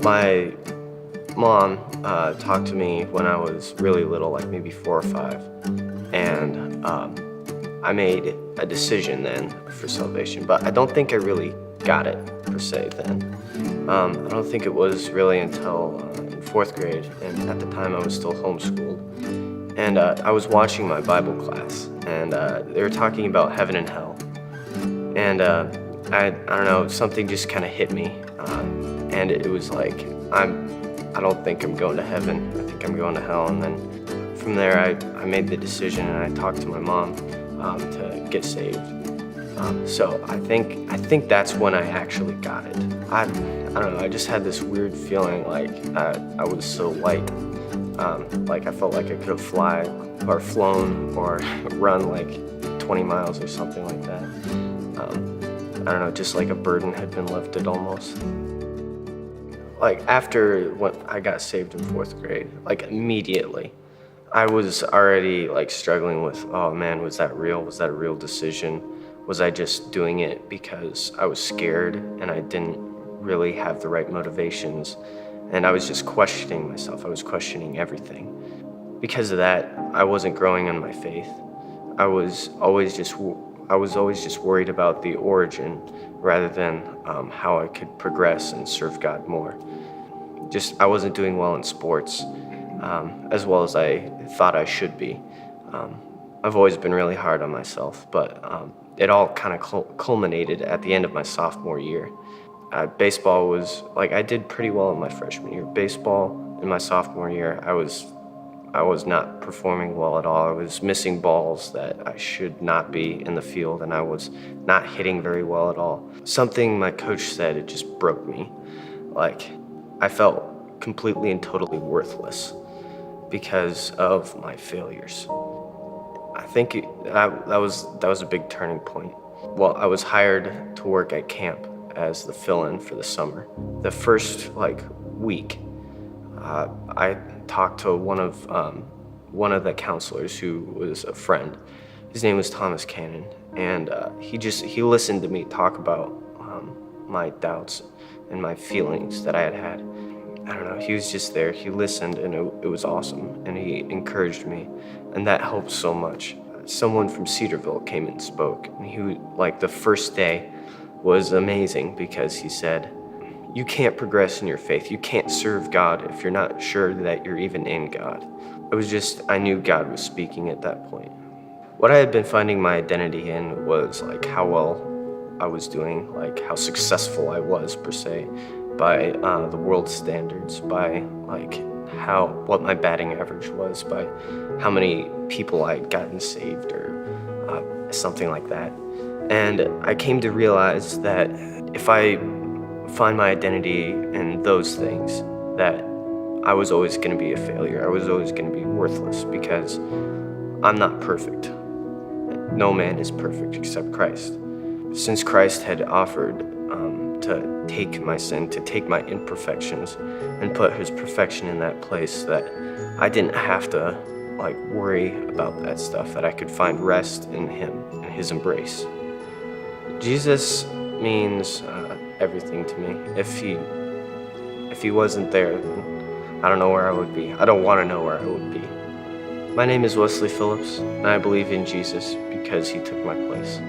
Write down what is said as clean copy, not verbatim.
My mom talked to me when I was really little, like maybe 4 or 5, and I made a decision then for salvation, but I don't think I really got it per se then. I don't think it was really until in 4th grade, and at the time I was still homeschooled, and I was watching my Bible class, and they were talking about heaven and hell, and I don't know, something just kind of hit me, and it was like I don't think I'm going to heaven. I think I'm going to hell. And then from there, I made the decision, and I talked to my mom to get saved. So I think that's when I actually got it. I don't know. I just had this weird feeling like I was so light. Like I felt like I could have flown or run like 20 miles or something like that. I don't know, just like a burden had been lifted almost. Like after when I got saved in 4th grade, like immediately, I was already like struggling with, oh man, was that real? Was that a real decision? Was I just doing it because I was scared and I didn't really have the right motivations? And I was just questioning myself. I was questioning everything. Because of that, I wasn't growing in my faith. I was always just worried about the origin rather than how I could progress and serve God more. I wasn't doing well in sports as well as I thought I should be. I've always been really hard on myself, but it all kind of culminated at the end of my sophomore year. Baseball was, like, I did pretty well in my freshman year. Baseball in my sophomore year, I was not performing well at all. I was missing balls that I should not be in the field, and I was not hitting very well at all. Something my coach said, it just broke me. Like, I felt completely and totally worthless because of my failures. I think that was a big turning point. Well, I was hired to work at camp as the fill-in for the summer. The first week, I talked to one of the counselors who was a friend. His name was Thomas Cannon, and he listened to me talk about my doubts and my feelings that I had. I don't know, he was just there. He listened, and it was awesome, and he encouraged me, and that helped so much. Someone from Cedarville came and spoke, and the first day was amazing because he said, you can't progress in your faith. You can't serve God if you're not sure that you're even in God. I knew God was speaking at that point. What I had been finding my identity in was like how well I was doing, like how successful I was per se, by the world's standards, by what my batting average was, by how many people I had gotten saved or something like that. And I came to realize that if I find my identity in those things, that I was always going to be a failure. I was always going to be worthless because I'm not perfect. No man is perfect except Christ. Since Christ had offered to take my sin, to take my imperfections, and put his perfection in that place, that I didn't have to worry about that stuff, that I could find rest in him, in his embrace. Jesus means everything to me. If he wasn't there, then I don't know where I would be. I don't want to know where I would be. My name is Wes Phillips, and I believe in Jesus because he took my place.